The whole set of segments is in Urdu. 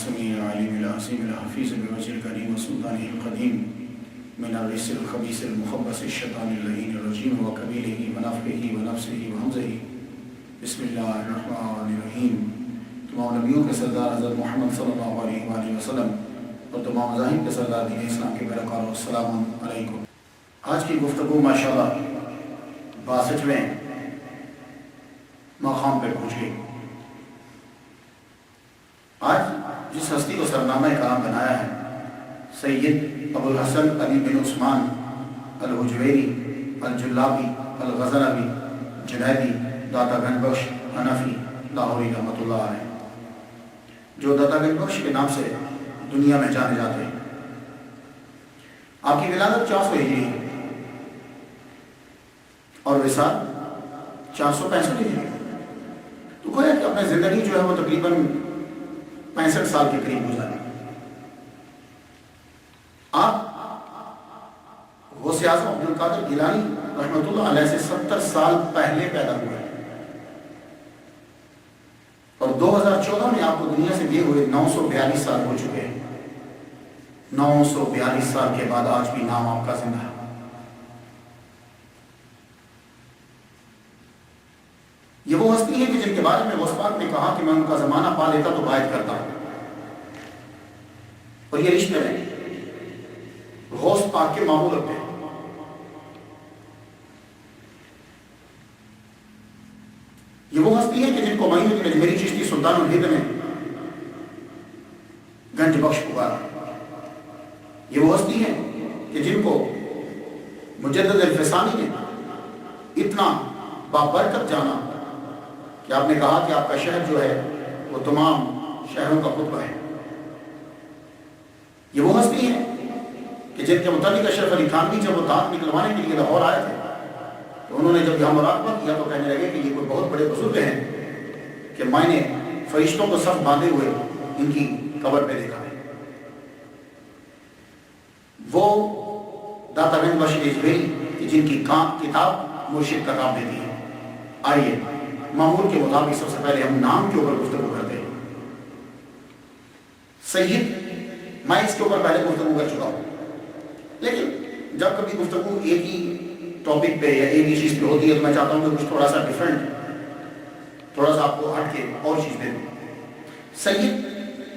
السميع العليم العظيم الحفيظ بوجه الكريم وسلطانه القديم من الرجس الخبيث المخبث الشيطان اللعين الرجيم وقبيله ونفخه ونفسه وهمزه بسم اللہ الرحمن الرحیم۔ تمام نبیوں کے سردار حضرت محمد صلی اللہ علیہ وآلہ وسلم اور تمام مذاہب کے سردار دین اسلام کے پیروکاروں السلام علیکم۔ آج کی گفتگو ماشاءاللہ 62ویں مقام پہ پہنچ گئی۔ آج جس ہستی کو سرنامہ کلام بنایا ہے سید ابو الحسن علی بن عثمان الحجویری الجلابی الغزنوی جنیدی داتا گنج بخش حنفی لاہوری رحمۃ اللہ علیہ، جو داتا گنج بخش کے نام سے دنیا میں جانے جاتے ہیں۔ آپ کی ولادت 400 ہجری اور وصال 465 ہجری، تو گویا کہ اپنے زندگی جو ہے وہ تقریباً 65 سال کے قریب گزاری۔ آپ غوث اعظم عبد القادر گیلانی رحمۃ اللہ علیہ سے 70 سال پہلے پیدا ہوئے اور 2014 میں آپ کو دنیا سے دیے ہوئے 942 سال ہو چکے ہیں۔ 942 سال کے بعد آج بھی نام آپ کا زندہ ہے۔ یہ وہ ہستی ہے کہ جن کے بارے میں غوث پاک نے کہا کہ میں ان کا زمانہ پا لیتا تو بیعت کرتا ہوں، اور یہ رشتے میں غوث پاک کے معمول رکھتے ہیں۔ یہ وہ ہستی ہے کہ جن کو معین الدین اجمیری چشتی سلطان الہند میں گنج بخش پکارا۔ یہ وہ ہستی ہے کہ جن کو مجدد الفسانی نے اتنا بابرکت جانا کہ آپ نے کہا کہ آپ کا شہر جو ہے وہ تمام شہروں کا قطب ہے۔ یہ وہ ہستی ہے کہ جن کے متعلق اشرف علی تھانوی جب وہ دانت نکلوانے کے لیے لاہور آئے تھے تو انہوں نے جب یہاں مراقبہ کیا تو کہنے لگے کہ یہ کوئی بہت بڑے بزرگ ہیں کہ میں نے فرشتوں کو صف باندھے ہوئے ان کی قبر پہ دیکھا ہے۔ وہ داتا گنج بخش اجمیری جن کی کتاب مرشد کا کام دیتی ہے۔ آئیے معمول کے مطابق سب سے پہلے ہم نام کے اوپر گفتگو کرتے ہیں۔ سید میں اس کے اوپر پہلے گفتگو کر چکا ہوں، لیکن جب کبھی گفتگو ایک ہی ٹاپک پہ یا ایک ہی چیز پہ ہوتی ہے تو میں چاہتا ہوں کہ کچھ تھوڑا سا ڈیفرنٹ، تھوڑا سا آپ کو ہٹ کے اور چیز دے دوں۔ سید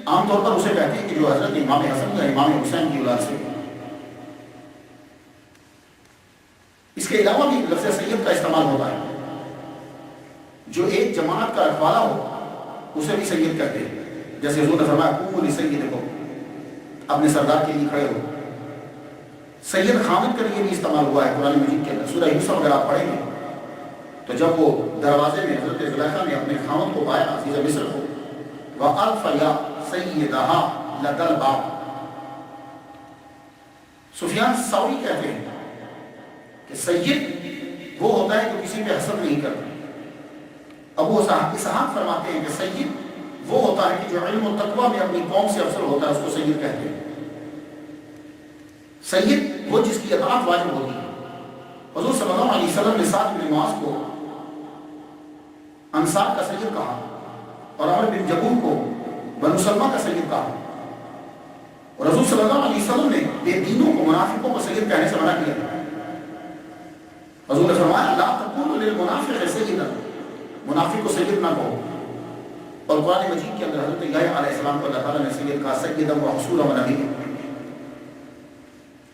عام طور پر اسے کہتے ہیں کہ جو حضرت امام حسن یا امام حسین کی اولاد سے۔ اس کے علاوہ بھی لفظ سید کا استعمال ہوتا ہے، جو ایک جماعت کا رکھوالا ہو اسے بھی سید کہتے ہیں، جیسے حضور نے فرمایا قوموا لسیدکم، اپنے سردار کے لیے کھڑے ہو۔ سید خامد کے لیے بھی استعمال ہوا ہے قرآن مجید کے اندر۔ سورہ یوسف اگر آپ پڑھیں گے تو جب وہ دروازے میں حضرت زلیخا نے اپنے خامد کو پایا عزیز مصر کو، وَأَلْفَ يَا سَيِّدَهَا لَدَى الْبَابِ، سفیان ثوری کہتے ہیں کہ سید وہ ہوتا ہے جو کسی پہ حسد نہیں کرتا۔ ابو اسحاق فرماتے ہیں کہ سید وہ ہوتا ہے کہ جو علم و تقوی میں اپنی قوم سے افضل ہوتا ہے، اس کو سید کہتے ہیں۔ سید وہ جس کی اطاعت واجب ہوتی ہے۔ حضور صلی اللہ علیہ وسلم نے سعد بن معاذ کو انصار کا سید کہا اور عمر بن جبور کو بنو سلمہ کا سید کہا، اور حضور صلی اللہ علیہ وسلم نے بے دینوں کو منافقوں کو سید کہنے سے منع کیا۔ حضور نے فرمایا لا تقولوا للمنافق سیدا، منافق کو سید نہ کہو۔ اور قرآن مجید کے اندر حضرت یحییٰ علیہ السلام کو اللہ تعالیٰ نے سید کہا سیدا و حصورا و نبیا۔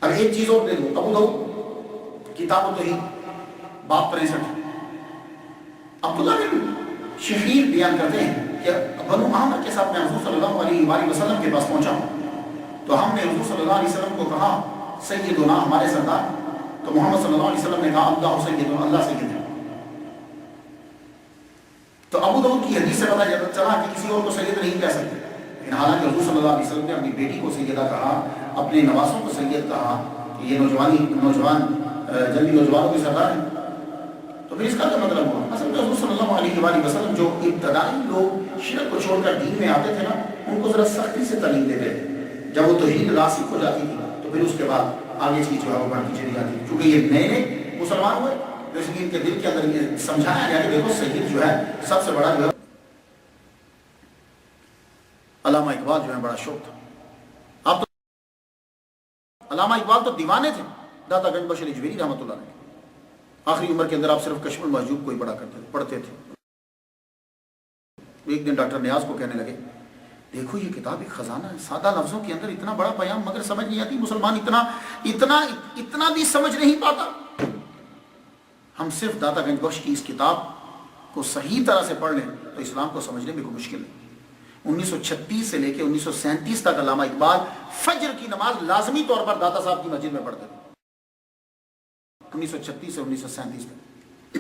اب ایک چیز اور دے دوں، ابو داؤد کتاب التوحید باب 63، عبداللہ بن شخیر بیان کرتے ہیں کہ بنو عامر کے ساتھ میں حضور صلی اللہ علیہ وآلہ وسلم کے پاس پہنچا ہوں تو ہم نے حضور صلی اللہ علیہ وسلم کو کہا سیدنا ہمارے سردار، تو محمد صلی اللہ علیہ وسلم نے کہا اللہ سیدنا، اللہ سید ہے۔ تو ابو داؤد کی حدیث سے پتہ چلا کہ کسی اور کو سید نہیں کہہ سکتے، لیکن حالانکہ حضور صلی اللہ علیہ وسلم نے اپنی بیٹی کو سیدہ کہا، اپنے نواسوں کو سید کہا کہ یہ نوجوان جلدی نوجوانوں کے سردار ہیں، تو پھر اس کا کیا مطلب ہوا؟ اصل میں حضور صلی اللہ علیہ وآلہ وسلم جو ابتدائی لوگ شرک کو چھوڑ کر دین میں آتے تھے نا، ان کو ذرا سختی سے تعلیم دیتے تھے۔ جب وہ توحید راسخ ہو جاتی تھی تو پھر اس کے بعد آگے چیز جو ہے وہ بڑھتی چلی جاتی، کیونکہ یہ نئے نئے مسلمان ہوئے تو اس لیے ان کے دل کے اندر یہ سمجھایا گیا کہ دیکھو سید جو ہے سب سے بڑا جو ہے علامہ اقبال جو ہے بڑا شوق تھا. آپ تو علامہ اقبال تو دیوانے تھے. داتا گنج بخش اجمیری رحمۃ اللہ علیہ آخری عمر کے اندر آپ صرف کشف المحجوب کو ہی پڑھتے تھے. ایک دن ڈاکٹر نیاز کو کہنے لگے دیکھو یہ کتاب ایک خزانہ ہے, سادہ لفظوں کے اندر اتنا بڑا پیام مگر سمجھ نہیں آتی, مسلمان اتنا بھی سمجھ نہیں پاتا. ہم صرف داتا گنج بخش کی اس کتاب کو صحیح طرح سے پڑھ لیں تو اسلام کو سمجھنے میں کوئی مشکل نہیں. 1936 سے لے کے 1937 تک علامہ اقبال فجر کی نماز لازمی طور پر داتا صاحب کی مسجد میں پڑھتے تھے. 1936 سے 1937 تک.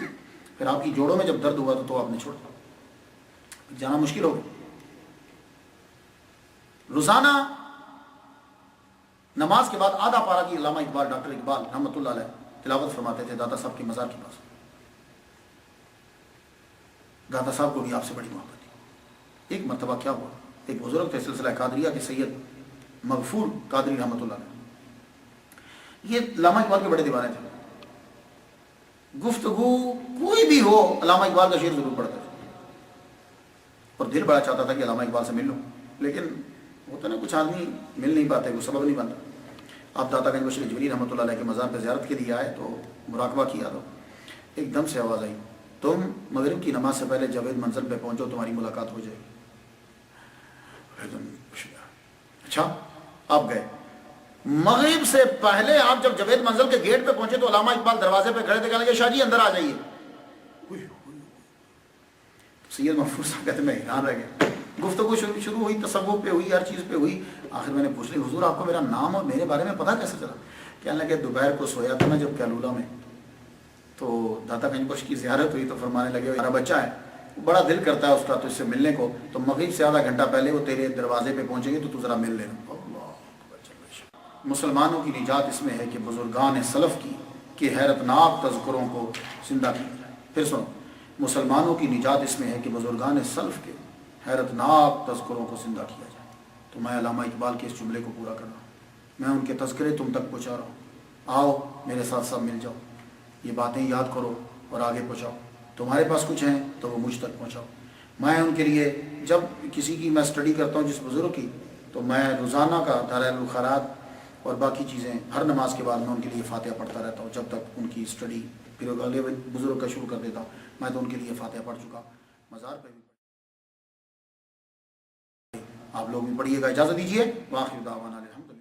پھر آپ کی جوڑوں میں جب درد ہوا تو آپ نے چھوڑا, جانا مشکل ہو گیا. روزانہ نماز کے بعد آدھا پارا کی علامہ اقبال ڈاکٹر اقبال رحمۃ اللہ علیہ تلاوت فرماتے تھے داتا صاحب کے مزار کے پاس. داتا صاحب کو بھی آپ سے بڑی محبت تھی. ایک مرتبہ کیا ہوا, ایک بزرگ تھے سلسلہ قادریہ کے سید مغفور قادری رحمۃ اللہ علیہ, یہ علامہ اقبال کے بڑے دیوانے تھے. گفتگو کوئی بھی ہو علامہ اقبال کا شعر ضرور پڑھتے تھے, اور دل بڑا چاہتا تھا کہ علامہ اقبال سے مل لوں, لیکن ہوتا نا کچھ آدمی مل نہیں پاتے, کوئی سبب نہیں بنتا. آپ داتا گنج بخش اجمیری رحمۃ اللہ علیہ کے مزار پہ زیارت کے لیے آئے تو مراقبہ کیا تو ایک دم سے آواز آئی, تم مغرب کی نماز سے پہلے جاوید منزل پہ پہنچو, تمہاری ملاقات ہو جائے گی. اچھا آپ گئے. مغرب سے پہلے آپ جب جاوید منزل کے گیٹ پہ پہنچے تو علامہ اقبال دروازے پہ کھڑے تھے, کہنے لگے شاہ جی اندر آ جائیے. سید محفوظ صاحب کہتے میں حیران رہ گیا. گفتگو شروع ہوئی, تصوف پہ ہوئی, ہر چیز پہ ہوئی. آخر میں نے پوچھ لی حضور آپ کو میرا نام اور میرے بارے میں پتہ کیسے چلا؟ کہنے لگے دوپہر کو سویا تھا میں جب کیلولہ میں, تو داتا گنج بخش کی زیارت ہوئی تو فرمانے لگے ہمارا بچہ ہے, بڑا دل کرتا ہے اس کا تو اس سے ملنے کو, تو مغرب سے آدھا گھنٹہ پہلے وہ تیرے دروازے پہ پہنچیں گے تو ذرا مل لینا. مسلمانوں کی نجات اس میں ہے کہ بزرگان سلف کی حیرت ناک تذکروں کو زندہ کیا جائے. پھر سنو, مسلمانوں کی نجات اس میں ہے کہ بزرگان سلف کے حیرت ناک تذکروں کو زندہ کیا جائے. تو میں علامہ اقبال کے اس جملے کو پورا کر رہا ہوں, میں ان کے تذکرے تم تک پہنچا رہا ہوں. آؤ میرے ساتھ سب مل جاؤ, یہ باتیں یاد کرو اور آگے پہنچاؤ. تمہارے پاس کچھ ہیں تو وہ مجھ تک پہنچاؤ. میں ان کے لیے جب کسی کی میں اسٹڈی کرتا ہوں جس بزرگ کی, تو میں روزانہ کا دلائل الخیرات اور باقی چیزیں ہر نماز کے بعد میں ان کے لیے فاتحہ پڑھتا رہتا ہوں جب تک ان کی اسٹڈی پھر اگلے بزرگ کا شروع کر دیتا ہوں. میں تو ان کے لیے فاتحہ پڑھ چکا, مزار پہ بھی آپ لوگ بھی پڑھیے گا. اجازت دیجیے. واخر دعوانا الحمدللہ.